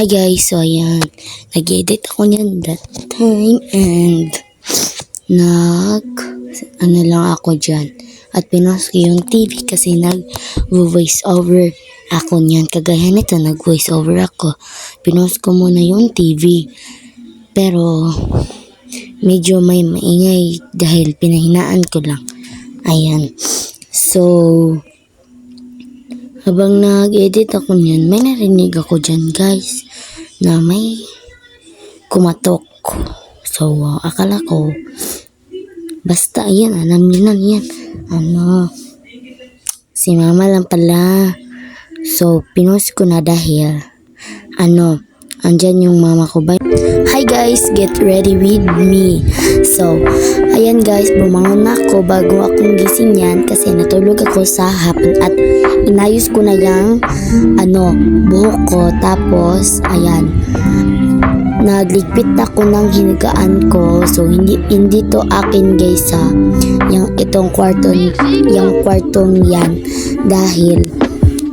Hi guys, so ayan, nag-edit ako niyan that time and ano lang ako dyan at pinost ko yung TV kasi nag-voice over ako niyan. Kagaya nito, nag-voice over ako. Pinost ko muna yung TV pero medyo may maingay dahil pinahinaan ko lang. Ayan, so habang nag-edit ako niyan, may narinig ako dyan guys na may kumatok. So, akala ko, basta ayan, alam niyo na yan. Si mama lang pala. So, pinost ko na dahil, andyan yung mama ko ba? Hi guys, get ready with me. So, ayan guys, bumangon na ako bago akong gising yan kasi natulog ako sa hapon at inayos ko na yung buhok ko. Tapos, ayan, nagligpit ako ng hinigaan ko. So, hindi to akin guys yung kwartong yan dahil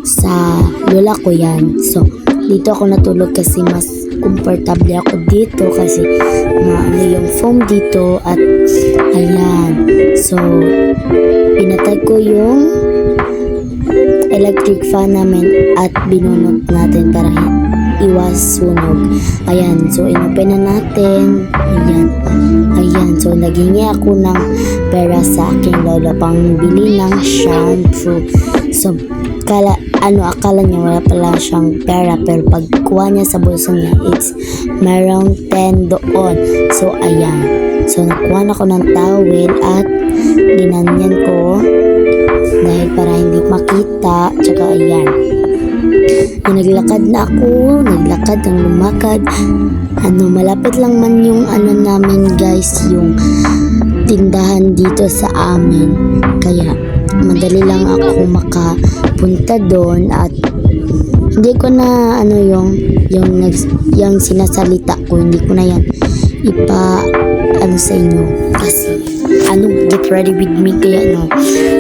sa lola ko yan. So, dito ako natulog kasi mas komportable ako dito kasi yung foam dito at ayan. So, pinatag ko yung electric fan namin at binunot natin para iwas sunog. Ayan, so inopen na natin. Ayan, so naghingi ako ng pera sa aking lola pang bili ng shampoo. So, akala niya wala pala siyang pera pero pagkuha niya sa bulsa niya, it's merong 10 doon. So, ayan. So, nakuha na ko ng towel at ginanyan ko dahil para hindi makita. Tsaka, ayan. Naglakad na ako. Naglakad ng lumakad. Malapit lang man yung namin guys, yung tindahan dito sa amin. Kaya, madali lang ako makapunta doon at hindi ko na yung sinasalita ko, hindi ko na yan sa inyo kasi get ready with me kaya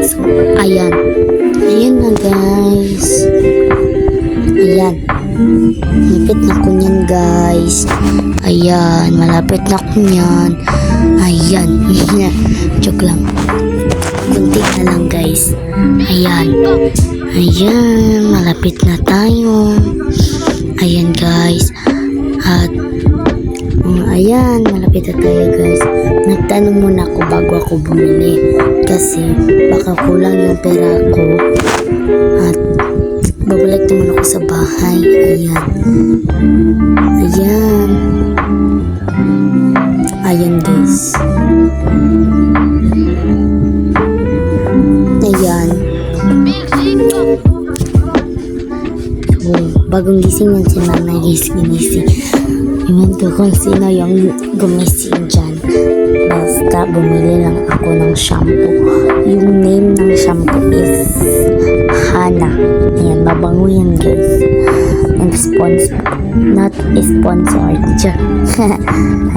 so ayan na guys, ayan malapit na ko nyan guys, ayan malapit na ko nyan, ayan joke lang, kunti na lang guys, ayan malapit na tayo, ayan guys, at ayan malapit na tayo guys. Nagtanong muna ako bago ako bumili kasi baka kulang yung pera ko at babalik naman ako sa bahay. Ayan guys, ayan. So, bagong gising yan si mama guys, ginising. Iwan ko kung sino yung gumising dyan. Basta bumili lang ako ng shampoo. Yung name ng shampoo is Hana. Ayan, mabango yan guys. And not sponsored.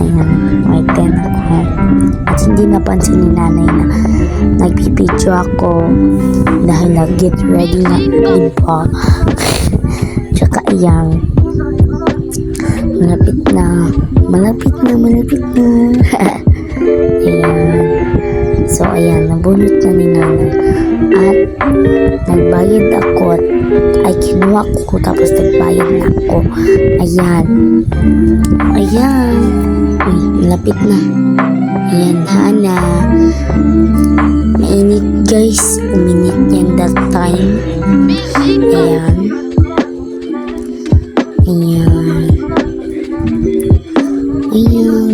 Ayan, may 10 ako. At hindi napansin ni nanay na nagpipidyo ako dahil nag-get ready na diba. Tsaka ayan, malapit na. Ayan. So, ayan, nabunot na ni nanay. At nagbayad ako at kinuha ko tapos nagbayad na ako. Ayan. Uy, malapit na. Ayan, Hana. Mainit guys. Uminit yan that time. Ayan.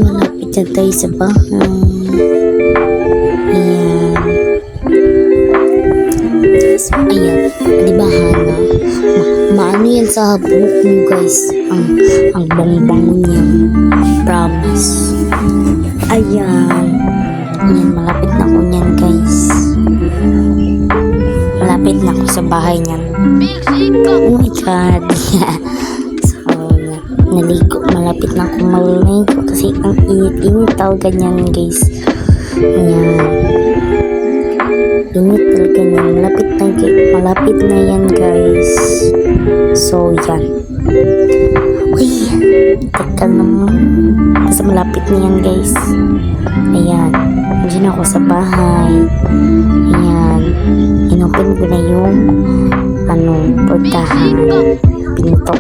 Malapit na tayo sa bahay. Ayan, diba Hana? Maano yan sa buhok mo guys. Ang bang-bango niya. Promise. Ayan, malapit na ako niyan guys. Malapit na ako sa bahay niyan. Oh my God. Malapit na akong maligo kasi ang init-init ganyan guys. Ayan, init talaga yan. Malapit na yan guys. So yan, Teka naman. Kasi malapit na yan guys. Ayan. Diyan ako sa bahay. Ayan. Inopen ko na yung portahan. Pinto.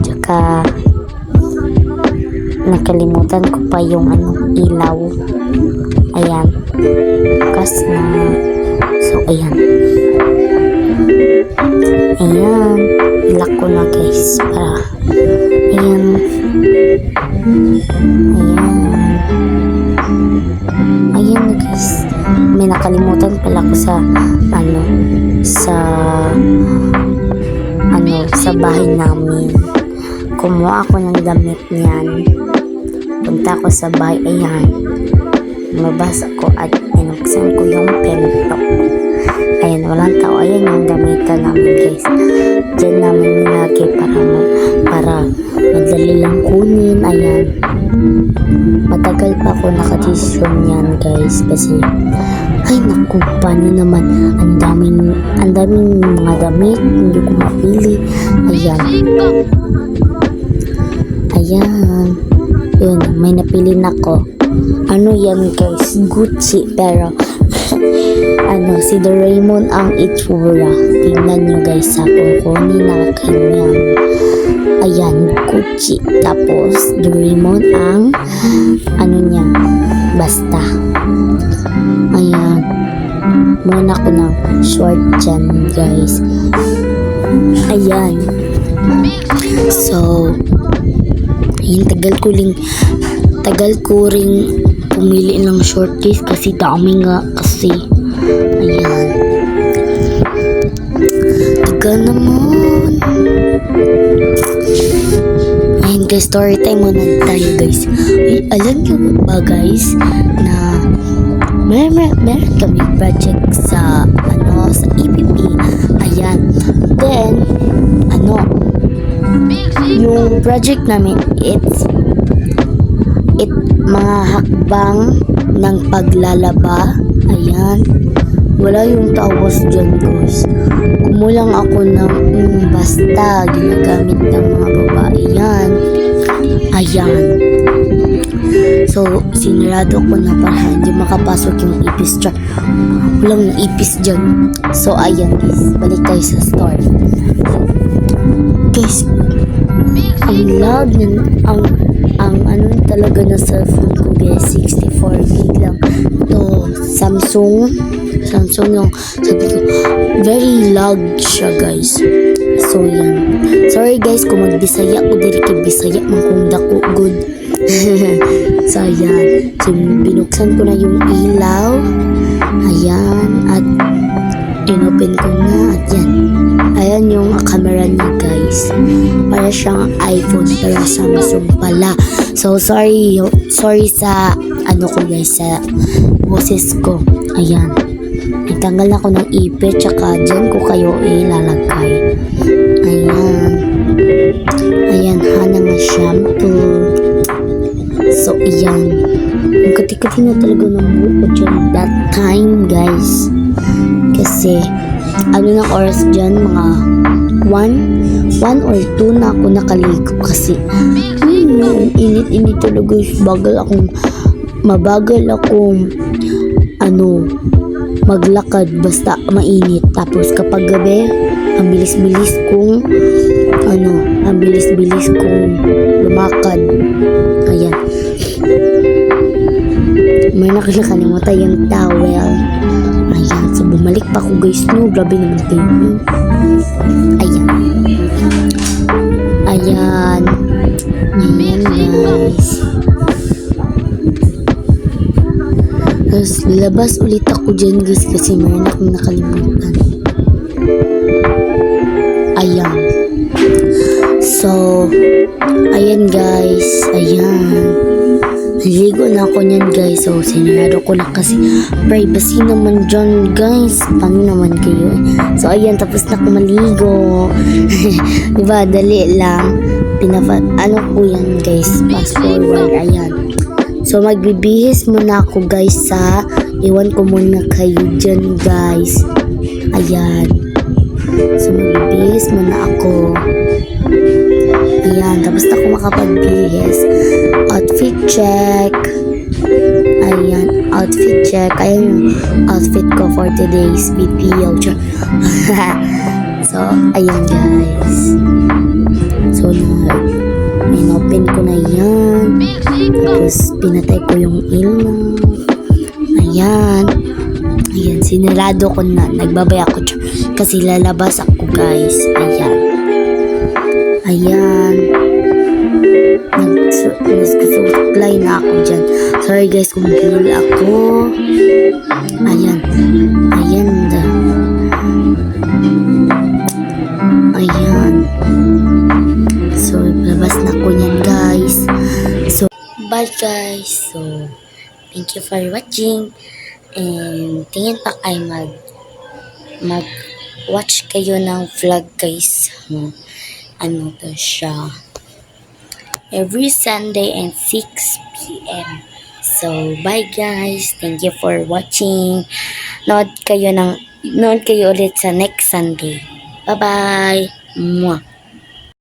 Tsaka nakalimutan ko pa yung ilaw. Ayan. Bukas na. So, ayan. Ayan. Ilak ko na guys. Para. Ayan. Ayan na guys. May nakalimutan pala ko sa sa bahay namin. Kumuha ako ng damit niyan. Punta ko sa bahay. Ayan. Mabasa ko at binuksan ko yung pinto. Ayan, walang tao. Ayan yung damitan namin guys. Diyan namin nilagay para madali lang kunin. Ayan. Matagal pa ako nakadesisyon yan guys. Kasi ay naku, paano naman ang daming mga damit. Hindi ko mapili. Ayan. Ayan. Yun, may napili na ko. Ano yan guys? Gucci. Pero si Doraemon ang itsura. Tingnan nyo guys sa kukunin na kanyang Gucci. Tapos Doraemon ang niya, basta. Ayan. Muna ko ng short dyan guys. Ayan. So ayun, tagal ko ring pumili ng short guys kasi dami nga kasi. Ayan. Tagal naman. Ayan guys, story time muna tayo guys. Ay, alam nyo ba guys na meron kami project sa EPP. Ayan. Then yung project namin mga hakbang ng paglalaba. Ayan. Wala yung tawas dyan guys. Kumulang ako ng basta ginagamit ng mga babae yan. Ayan. So sinarado ko na para hindi makapasok yung ipis dyan. Walang ipis dyan. So ayan guys, balik tayo sa store. Guys, ang lag ang talaga na cellphone ko guys, 64 gig lang to. Samsung yung sabi ko, very lag siya guys. So yan, sorry guys kung magbisaya ko diri kay bisaya man kung dako good. So yan, so, binuksan ko na yung ilaw. Ayan, at inopen ko na at yan. Ayan yung camera niya guys. Para siyang iPhone pero Samsung pala. So sorry sa ko guys, sa boses ko. Ayan. Itanggal ako ng ipit tsaka dyan ko kayo ilalagay. Ayan. Ayan, hana nga shampoo. So ayan. Ang kati-kati na talaga ng buko dyan that time guys. Kasi ng oras dyan, mga 1 or 2 na ako nakaligo kasi init talaga. Mabagal akong maglakad basta mainit. Tapos kapag gabi, ang bilis-bilis kong lumakad. Ayan. May nakalimutan yung towel. Ayan, so bumalik pa ako guys, no, grabe naman kayo. Ayan guys. Tapos labas ulit ako dyan guys kasi mayroon akong nakalimutan. Ayan. So ayan guys, naligo na ako niyan guys. So sinarado ko na kasi privacy naman dyan guys. Paano naman kayo? So ayan, tapos na ako maligo. Diba, dali lang. Ko yan guys, fast forward. Ayan. So magbibihis muna ako guys sa iwan ko muna kayo dyan guys. Ayan. So magbibihis muna ako. Ayan, tapos na ako makapagbihis. Outfit check. Ayan, outfit check. Ayan yung outfit ko for today's video. So, ayan guys. So, in-open ko na yan. Tapos, pinatay ko yung ilaw. Ayan. Ayan, sinilado ko na. Nagbabay ako kasi lalabas ako guys. Ayan. Ayan. Nagsusuklay na ako dyan. Sorry guys kung bulol ako. Ayan. Ayan. Ayan. So, labas na ko yan guys. So, bye guys. So, thank you for watching. And tingin pa kayo mag-watch kayo ng vlog guys. Ano to siya? Every Sunday and 6 p.m. So, bye guys. Thank you for watching. Nood kayo ulit sa next Sunday. Bye-bye. Mwah.